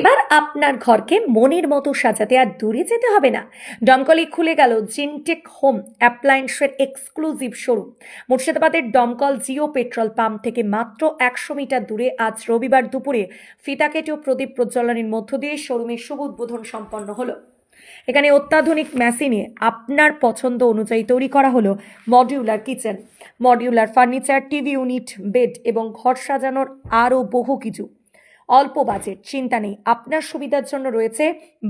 এবার আপনার ঘরকে মনের মতো সাজাতে আর দূরে যেতে হবে না। দমকলে খুলে গেল জিনটেক হোম অ্যাপ্লায়েন্সের এক্সক্লুসিভ শোরুম। মুর্শিদাবাদের দমকল জিও পেট্রোল পাম্প থেকে মাত্র 100 মিটার দূরে আজ রবিবার দুপুরে ফিতা কেটে ও প্রদীপ প্রজ্বলনের মধ্য দিয়ে শোরুমের শুভ উদ্বোধন সম্পন্ন হলো। এখানে অত্যাধুনিক মেশিনে আপনার পছন্দ অনুযায়ী তৈরি করা হলো modular kitchen, modular furniture, TV unit, bed এবং ঘর সাজানোর আরও বহু কিছু। অল্প বাজেট, চিন্তা নেই, আপনার সুবিধার জন্য রয়েছে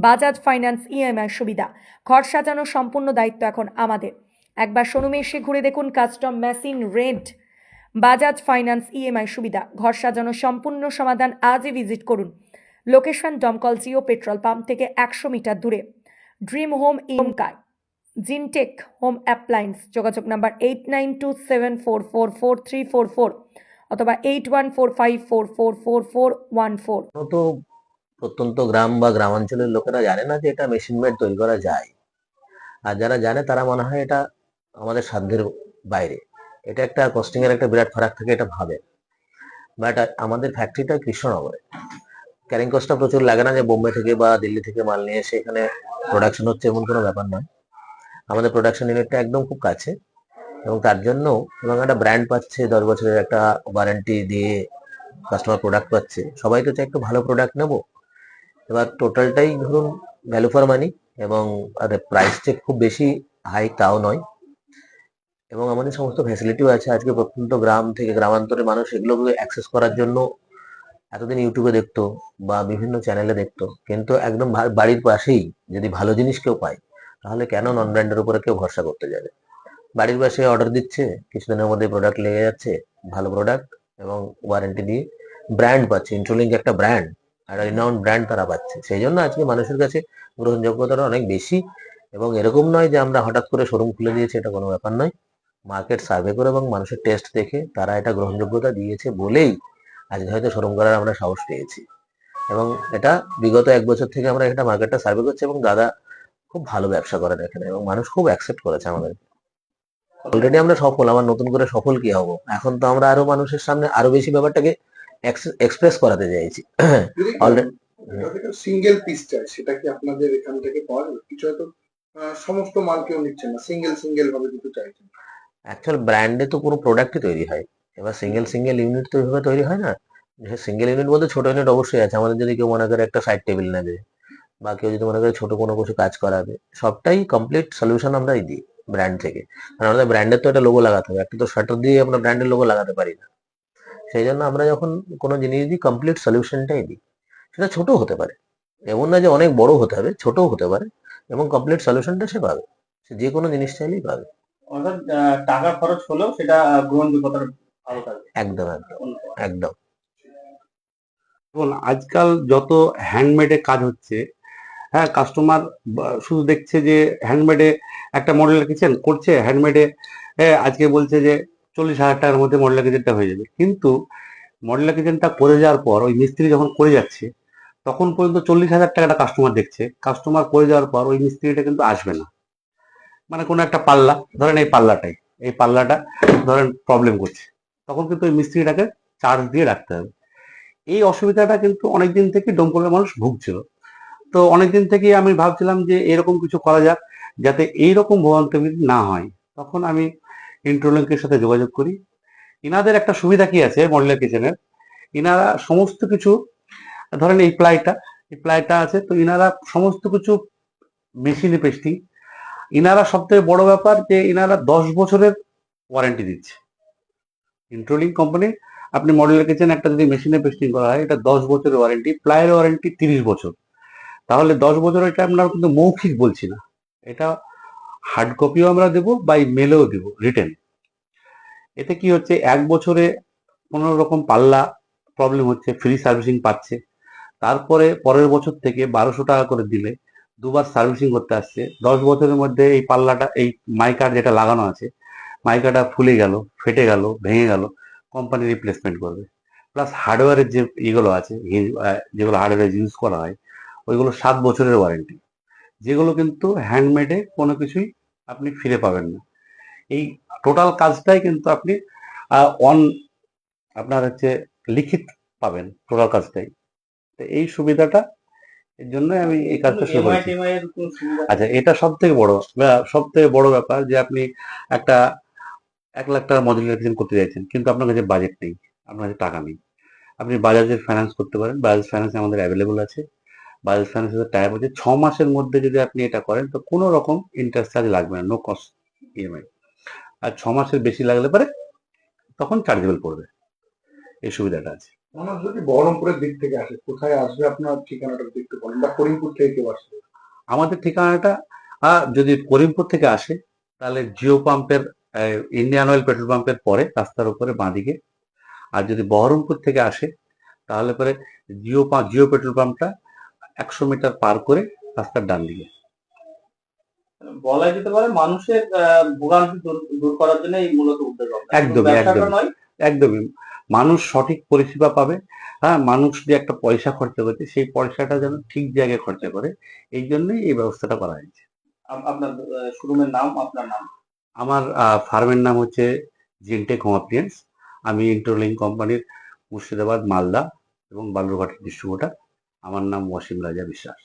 বাজাজ ফাইন্যান্স ইএমআই সুবিধা। ঘর সাজানোর সম্পূর্ণ দায়িত্ব এখন আমাদের। একবার শোরুমে এসে ঘুরে দেখুন custom machine rent, Bajaj finance EMI সুবিধা, ঘর সাজানোর সম্পূর্ণ সমাধান। আজই ভিজিট করুন। লোকেশন দমকল জিও পেট্রোল পাম্প থেকে 100 মিটার দূরে। ড্রিম হোম ইনকাই জিনটেক হোম অ্যাপ্লায়েন্স, যোগাযোগ নাম্বার 8927444344 অথবা 8145444414। তো প্রত্যন্ত গ্রাম বা গ্রামাঞ্চলের লোকেরা জানে না যে এটা মেশিন মেড তৈরি করা যায়। আর যারা জানে তারা মনে হয় এটা আমাদের সাধ্যের বাইরে, এটা একটা কস্টিং এর একটা বিরাট ফারাক থাকে এটা ভাবে। বাট আমাদের ফ্যাক্টরিটা কৃষ্ণনগরে, ক্যারিং কস্টটা প্রচুর লাগে না যে বোম্বে থেকে বা দিল্লি থেকে মাল নিয়ে এসে এখানে প্রোডাকশন হচ্ছে এমন কোনো ব্যাপার নয়। আমাদের প্রোডাকশন ইউনিটটা একদম খুব কাছে, এবং তার জন্য এবং একটা ব্র্যান্ড পাচ্ছে, 10 বছরের একটা ওয়ারেন্টি দিয়ে কাস্টমার প্রোডাক্ট পাচ্ছে। সবাই তো চাই একটু ভালো প্রোডাক্ট নেবো। এবার টোটালটাই ধরুন ভ্যালু ফর মানি, এবং প্রাইস যে খুব বেশি হাই তাও নয়, এবং আমাদের সমস্ত ফ্যাসিলিটিও আছে। আজকে প্রত্যন্ত গ্রাম থেকে গ্রামান্তরের মানুষ এগুলোকে অ্যাক্সেস করার জন্য এতদিন ইউটিউবে দেখতো বা বিভিন্ন চ্যানেলে দেখতো, কিন্তু একদম বাড়ির পাশেই যদি ভালো জিনিস কেউ পায়, তাহলে কেন নন ব্র্যান্ডের উপরে কেউ ভরসা করতে যাবে? বাড়ির পাশে অর্ডার দিচ্ছে, কিছুদিনের মধ্যে প্রোডাক্ট লেগে যাচ্ছে, ভালো প্রোডাক্ট এবং ওয়ারেন্টি দিয়ে ব্র্যান্ড পাচ্ছে। ইন্ট্রোলিঙ্ক একটা ব্র্যান্ড, একটা রিনাউন্ড ব্র্যান্ড তারা পাচ্ছে। সেই জন্য আজকে মানুষের কাছে গ্রহণযোগ্যতাটা অনেক বেশি। এবং এরকম নয় যে আমরা হঠাৎ করে শোরুম খুলে দিয়েছি, এটা কোনো ব্যাপার নয়। মার্কেট সার্ভে করে এবং মানুষের টেস্ট দেখে তারা এটা গ্রহণযোগ্যতা দিয়েছে বলেই আজকে হয়তো শোরুম করার আমরা সাহস পেয়েছি। এবং এটা বিগত 1 বছর থেকে আমরা এটা মার্কেটটা সার্ভে করছি, এবং দাদা খুব ভালো ব্যবসা করেন এখানে, এবং মানুষ খুব অ্যাকসেপ্ট করেছে আমাদের। অলরেডি আমরা সফল, আবার নতুন করে সফল কি হব? এখন তো আমরা আরো মানুষের সামনে আরো বেশি ব্যাপারটাকে এক্সপ্রেস করাতে চাইছি। অলরেডি সিঙ্গেল পিস চাই, সেটা কি আপনাদের এখান থেকে পাওয়া যাবে? কিছু হয়তো সমস্ত মাল কেউ নিচ্ছে না, সিঙ্গেল সিঙ্গেল ভাবে কিছু চাইছেন। অ্যাকচুয়াল ব্র্যান্ডে তো পুরো প্রোডাক্টই তৈরি হয়, এবার সিঙ্গেল সিঙ্গেল ইউনিট তো ওইভাবে তৈরি হয় না। সিঙ্গেল ইউনিট বলতে ছোট ইউনিট অবশ্যই আছে আমাদের। যদি কেউ মনে করে একটা সাইড টেবিল নেবে, বা কেউ যদি মনে করে ছোট কোনো কিছু কাজ করাবে, সবটাই কমপ্লিট সলিউশন আমরাই দিই ব্র্যান্ড থেকে। কারণ আমাদের ব্র্যান্ডের তো একটা লোগো লাগাতে হবে, একটা তো শাটার দিয়ে আমরা ব্র্যান্ডের লোগো লাগাতে পারি না। সেই জন্য আমরা যখন কোনো জিনিস দিই, কমপ্লিট সলিউশনটাই দিই। সেটা ছোট হতে পারে, এমন না যে অনেক বড় হতে হবে, ছোটও হতে পারে, এবং কমপ্লিট সলিউশনটা সে পাবে। সে যে কোনো জিনিস চাইলেই পাবে। অর্থাৎ টাকা খরচ হলেও সেটা গ্রহণযোগ্যতার ভালো থাকবে। একদম একদম একদম। দেখুন, আজকাল যত হ্যান্ডমেডে কাজ হচ্ছে, হ্যাঁ, কাস্টমার শুধু দেখছে যে হ্যান্ডমেডে একটা মডেলের কিচেন করছে, হ্যান্ডমেডে আজকে বলছে যে 40,000 টাকার মধ্যে মডেলের কিচেনটা হয়ে যাবে। কিন্তু মডেলের কিচেনটা করে যাওয়ার পর ওই মিস্ত্রি যখন করে যাচ্ছে, তখন পর্যন্ত 40,000 টাকাটা কাস্টমার দেখছে। কাস্টমার করে যাওয়ার পর ওই মিস্ত্রিটা কিন্তু আসবে না। মানে কোনো একটা পাল্লা ধরেন, এই পাল্লাটা ধরেন প্রবলেম করছে, তখন কিন্তু ওই মিস্ত্রিটাকে চার্জ দিয়ে রাখতে হবে। এই অসুবিধাটা কিন্তু অনেকদিন থেকে দমকলের মানুষ ভুগছিল। তো অনেকদিন থেকেই আমি ভাবছিলাম যে এরকম কিছু করা যাক যাতে এইরকম ভোগান্তি না হয়। তখন আমি ইন্টারলিঙ্কের সাথে যোগাযোগ করি। ইনাদের একটা সুবিধা কি আছে মডেলের কিচেনের, ইনারা সমস্ত কিছু, ধরেন এই প্লাইটা আছে, তো ইনারা সমস্ত কিছু মেশিনে পেস্টিং। ইনারা সব থেকে বড় ব্যাপার যে ইনারা 10 বছরের ওয়ারেন্টি দিচ্ছে। ইন্ট্রোলিঙ্ক কোম্পানি, আপনি মডেলের কিচেন একটা যদি মেশিনে পেস্টিং করা হয়, এটা 10 বছরের ওয়ারেন্টি, প্লাইয়ের ওয়ারেন্টি 30 বছর। তাহলে 10 বছর, এটা আমরা কিন্তু মৌখিক বলছি না, এটা হার্ড কপিও আমরা দেবো, বাই মেলেও দেবো, রিটেন। এতে কি হচ্ছে, 1 বছরে কোনো রকম পাল্লা প্রবলেম হচ্ছে, ফ্রি সার্ভিসিং পাচ্ছে। তারপরে পরের বছর থেকে 1200 টাকা করে দিলে 2বার সার্ভিসিং করতে আসছে। 10 বছরের মধ্যে এই পাল্লাটা, এই মাইকার যেটা লাগানো আছে, মাইকাটা ফুলে গেল, ফেটে গেল, ভেঙে গেল, কোম্পানি রিপ্লেসমেন্ট করবে। প্লাস হার্ডওয়্যারের যে ইগুলো আছে, যেগুলো হার্ডওয়্যার ইউজ করা হয়, ওইগুলো 7 বছরের ওয়ারেন্টি, যেগুলো কিন্তু হ্যান্ডমেডে কোনো কিছুই আপনি ফিরে পাবেন না। এই টোটাল কাজটাই কিন্তু আপনি অন আপনার হচ্ছে লিখিত পাবেন, টোটাল কাজটাই। তো এই সুবিধাটা এর জন্য আমি এই কাজটা শুরু এমআই করেছি। টেমআই এর কোনো সুবিধা? আচ্ছা, এটা সব থেকে বড় ব্যাপার যে আপনি একটা 1 লাখ টাকার মডিউলার কিচেন করতে চাইছেন, কিন্তু আপনার কাছে বাজেট নেই, আপনার কাছে টাকা নেই। আপনি বাজাজের ফাইন্যান্স করতে পারেন, বাজাজ ফাইন্যান্স আমাদের অ্যাভেলেবল আছে। বাজাজ ফাইন্যান্সের সাথে টাই আপ আছে, 6 মাসের মধ্যে যদি আপনি এটা করেন তো কোনো রকম ইন্টারেস্ট চার্জ লাগবে না, নো কস্ট ইএমআই। আর 6 মাসের বেশি লাগলে পরে তখন চার্জেবল পড়বে, এই সুবিধাটা আছে। মানুষ যদি বহরমপুরের দিক থেকে আসে, কোথায় আসবে আপনার ঠিকানাটা যদি একটু বলেন, বা করিমপুর থেকে কেউ আসবে? আমাদের ঠিকানাটা যদি করিমপুর থেকে আসে তাহলে জিও পাম্পের, ইন্ডিয়ান অয়েল পেট্রোল পাম্পের পরে রাস্তার উপরে বাঁদিকে। আর যদি বহরমপুর থেকে আসে তাহলে পরে জিও পেট্রোল পাম্পটা 100 মিটার পার করে রাস্তার ডান দিকে। বলা যেতে পারে মানুষের ভোগান্তি দূর দূর করার জন্য এই মূলত উদ্যোগ আপনার। একদমই, ব্যবসাটা একদমই। নয়। একদমই, মানুষ সঠিক পরিষেবা পাবে। হ্যাঁ, মানুষ যে একটা পয়সা খরচা করছে সেই পয়সাটা যেন ঠিক জায়গায় খরচা করে, এই জন্যই এই ব্যবস্থাটা করা হয়েছে। আপনার শোরুমের নাম, আপনার নাম? আমার ফার্মের নাম হচ্ছে জিনটেক হোম অ্যাপ্লিয়েন্স। আমি ইন্টারলিঙ্ক কোম্পানির মুর্শিদাবাদ, মালদা এবং বালুরঘাটের ডিস্ট্রিবিউটর। আমার নাম ওয়াসিম রাজা বিশ্বাস।